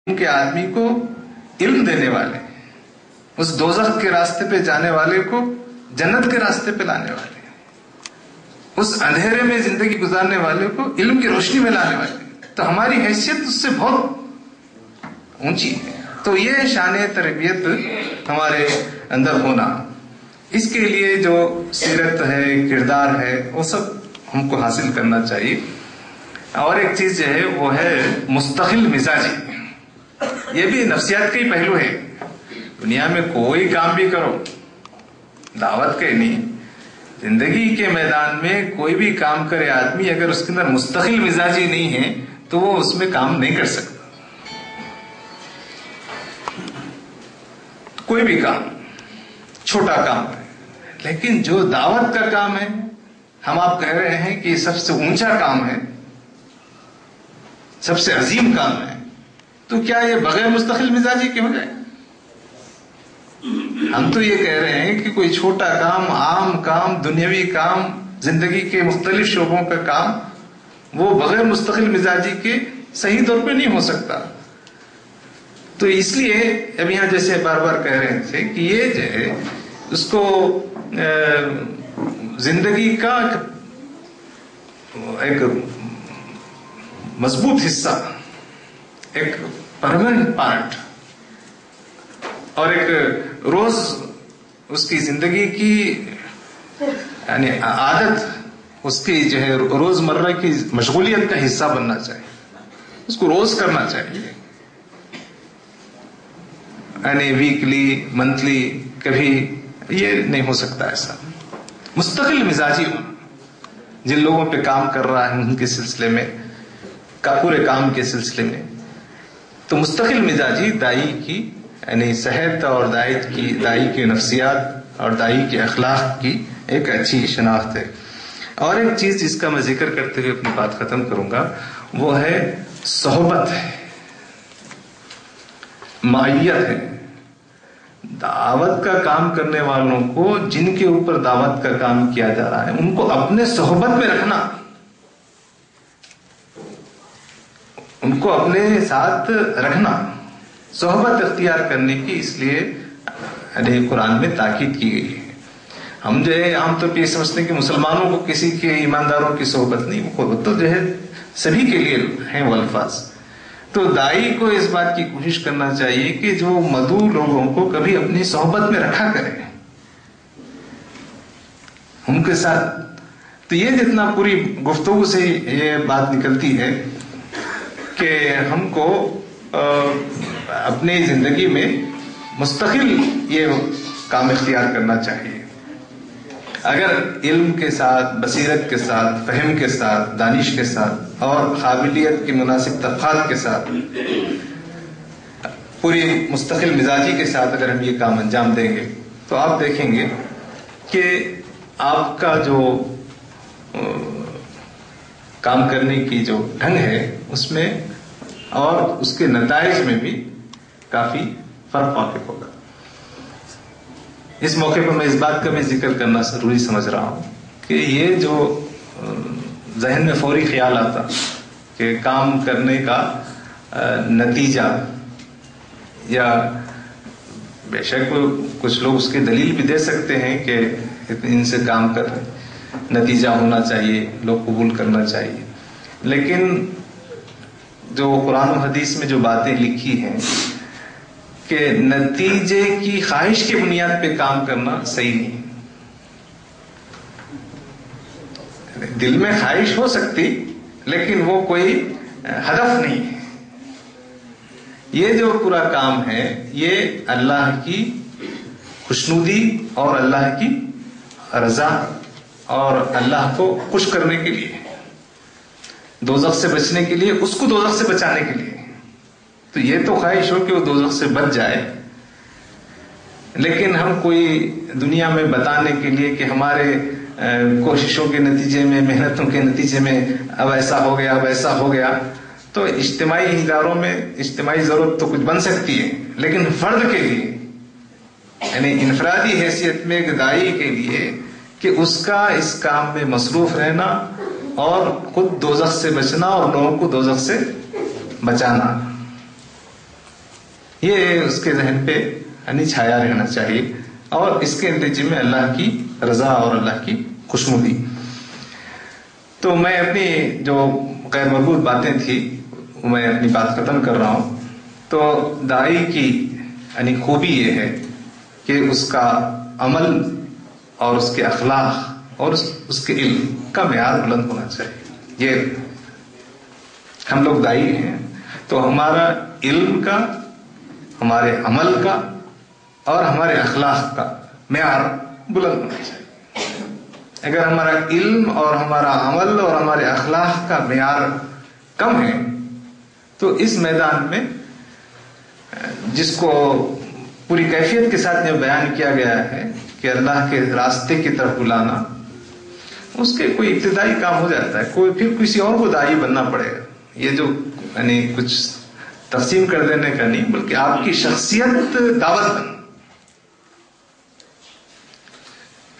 کے آدمی کو علم دینے والے، اس دوزخ کے راستے پہ جانے والے کو جنت کے راستے پہ لانے والے، اس اندھیرے میں زندگی گزارنے والے کو علم کی روشنی میں لانے والے، تو ہماری حیثیت اس سے بہت اونچی ہے۔ تو یہ شان تربیت ہمارے اندر ہونا، اس کے لیے جو سیرت ہے، کردار ہے، وہ سب ہم کو حاصل کرنا چاہیے۔ اور ایک چیز جو ہے وہ ہے مستقل مزاجی، یہ بھی نفسیات کا ہی پہلو ہے۔ دنیا میں کوئی کام بھی کرو، دعوت کے نہیں، زندگی کے میدان میں کوئی بھی کام کرے آدمی، اگر اس کے اندر مستقل مزاجی نہیں ہے تو وہ اس میں کام نہیں کر سکتا۔ کوئی بھی کام چھوٹا کام ہے، لیکن جو دعوت کا کام ہے، ہم آپ کہہ رہے ہیں کہ یہ سب سے اونچا کام ہے، سب سے عظیم کام ہے، تو کیا یہ بغیر مستقل مزاجی کے ہو جائے؟ ہم تو یہ کہہ رہے ہیں کہ کوئی چھوٹا کام، عام کام، دنیاوی کام، زندگی کے مختلف شعبوں کا کام، وہ بغیر مستقل مزاجی کے صحیح طور پہ نہیں ہو سکتا۔ تو اس لیے اب یہاں جیسے بار بار کہہ رہے تھے کہ یہ جو ہے اس کو زندگی کا ایک مضبوط حصہ، ایک پرماننٹ پارٹ، اور ایک روز اس کی زندگی کی یعنی عادت، اس کی جو ہے روزمرہ کی مشغولیت کا حصہ بننا چاہیے، اس کو روز کرنا چاہیے، یعنی ویکلی، منتھلی، کبھی یہ نہیں ہو سکتا ایسا۔ مستقل مزاجی ہونا، جن لوگوں پہ کام کر رہا ہے ان کے سلسلے میں، پورے کام کے سلسلے میں، تو مستقل مزاجی دائی کی یعنی صحت اور دائی کی نفسیات اور دائی کے اخلاق کی ایک اچھی شناخت ہے۔ اور ایک چیز جس کا میں ذکر کرتے ہوئے اپنی بات ختم کروں گا، وہ ہے صحبت ہے، معیت ہے۔ دعوت کا کام کرنے والوں کو، جن کے اوپر دعوت کا کام کیا جا رہا ہے، ان کو اپنے صحبت میں رکھنا، ان کو اپنے ساتھ رکھنا، صحبت اختیار کرنے کی اس لیے قرآن میں تاکید کی گئی ہے۔ ہم جو ہے عام طور پہ یہ سمجھتے ہیں کہ مسلمانوں کو کسی کے ایمانداروں کی صحبت نہیں، وہ تو جو ہے سبھی کے لیے ہیں وہ الفاظ۔ تو دائی کو اس بات کی کوشش کرنا چاہیے کہ جو مدعو لوگوں کو کبھی اپنی صحبت میں رکھا کرے، ان کے ساتھ۔ تو یہ جتنا پوری گفتگو سے یہ بات نکلتی ہے کہ ہم کو اپنی زندگی میں مستقل یہ کام اختیار کرنا چاہیے۔ اگر علم کے ساتھ، بصیرت کے ساتھ، فہم کے ساتھ، دانش کے ساتھ اور قابلیت کی مناسب طبقات کے ساتھ، پوری مستقل مزاجی کے ساتھ اگر ہم یہ کام انجام دیں گے تو آپ دیکھیں گے کہ آپ کا جو کام کرنے کی جو ڈھنگ ہے اس میں اور اس کے نتائج میں بھی کافی فرق واقع ہوگا۔ اس موقع پر میں اس بات کا بھی ذکر کرنا ضروری سمجھ رہا ہوں کہ یہ جو ذہن میں فوری خیال آتا کہ کام کرنے کا نتیجہ، یا بے شک کچھ لوگ اس کی دلیل بھی دے سکتے ہیں کہ ان سے کام کر نتیجہ ہونا چاہیے، لوگ قبول کرنا چاہیے، لیکن جو قرآن و حدیث میں جو باتیں لکھی ہیں کہ نتیجے کی خواہش کی بنیاد پہ کام کرنا صحیح نہیں۔ دل میں خواہش ہو سکتی لیکن وہ کوئی ہدف نہیں ہے۔ یہ جو پورا کام ہے یہ اللہ کی خوشنودی اور اللہ کی رضا اور اللہ کو خوش کرنے کے لیے، دوزخ سے بچنے کے لیے، اس کو دوزخ سے بچانے کے لیے۔ تو یہ تو خواہش ہو کہ وہ دوزخ سے بچ جائے، لیکن ہم کوئی دنیا میں بتانے کے لیے کہ ہمارے کوششوں کے نتیجے میں، محنتوں کے نتیجے میں اب ایسا ہو گیا، اب ایسا ہو گیا، تو اجتماعی اداروں میں اجتماعی ضرورت تو کچھ بن سکتی ہے، لیکن فرد کے لیے یعنی انفرادی حیثیت میں ایک دائی کے لیے کہ اس کا اس کام میں مصروف رہنا اور خود دوزخ سے بچنا اور لوگوں کو دوزخ سے بچانا، یہ اس کے ذہن پہ چھایا رہنا چاہیے، اور اس کے نتیجے میں اللہ کی رضا اور اللہ کی خوشنودی۔ تو میں اپنی جو غیر مربوط باتیں تھی میں اپنی بات ختم کر رہا ہوں۔ تو داعی کی خوبی یہ ہے کہ اس کا عمل اور اس کے اخلاق اور اس کے علم کا معیار بلند ہونا چاہیے۔ یہ ہم لوگ داعی ہیں تو ہمارا علم کا، ہمارے عمل کا اور ہمارے اخلاق کا معیار بلند ہونا چاہیے۔ اگر ہمارا علم اور ہمارا عمل اور ہمارے اخلاق کا معیار کم ہے تو اس میدان میں جس کو پوری کیفیت کے ساتھ یہ بیان کیا گیا ہے کہ اللہ کے راستے کی طرف بلانا، اس کے کوئی ابتدائی کام ہو جاتا ہے، کوئی پھر کسی اور کو داعی بننا پڑے گا۔ یہ جو کچھ تقسیم کر دینے کا نہیں، بلکہ آپ کی شخصیت دعوت بن،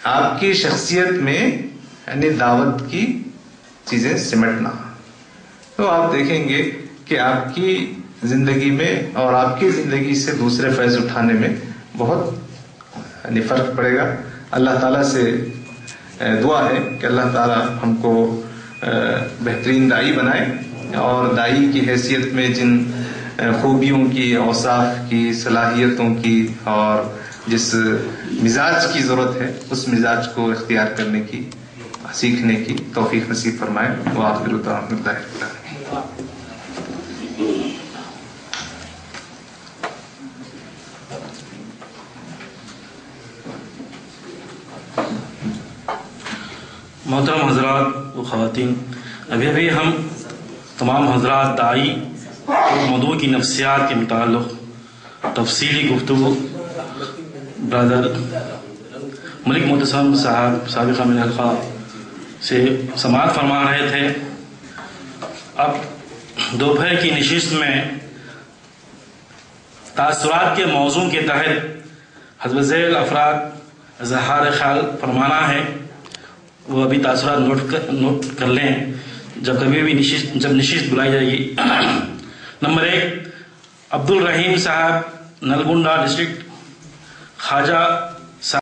آپ کی شخصیت میں دعوت کی چیزیں سمٹنا، تو آپ دیکھیں گے کہ آپ کی زندگی میں اور آپ کی زندگی سے دوسرے فیض اٹھانے میں بہت فرق پڑے گا۔ اللہ تعالیٰ سے دعا ہے کہ اللہ تعالیٰ ہم کو بہترین داعی بنائے، اور داعی کی حیثیت میں جن خوبیوں کی، اوصاف کی، صلاحیتوں کی اور جس مزاج کی ضرورت ہے اس مزاج کو اختیار کرنے کی، سیکھنے کی توفیق نصیب فرمائے۔ وآخر دعوانا الحمد للہ۔ محترم حضرات و خواتین، ابھی ہم تمام حضرات داعی اور مدعو کی نفسیات کے متعلق تفصیلی گفتگو برادر ملک معتصم صاحب سابق امین حلقہ سے سماعت فرما رہے تھے۔ اب دوپہر کی نشست میں تاثرات کے موضوع کے تحت حسب ذیل افراد اظہار خیال فرمانا ہے، وہ ابھی تاثرات نوٹ کر لیں جب کبھی بھی نشست بلائی جائے گی۔ نمبر 1، عبد الرحیم صاحب، نلگنڈا ڈسٹرکٹ، خواجہ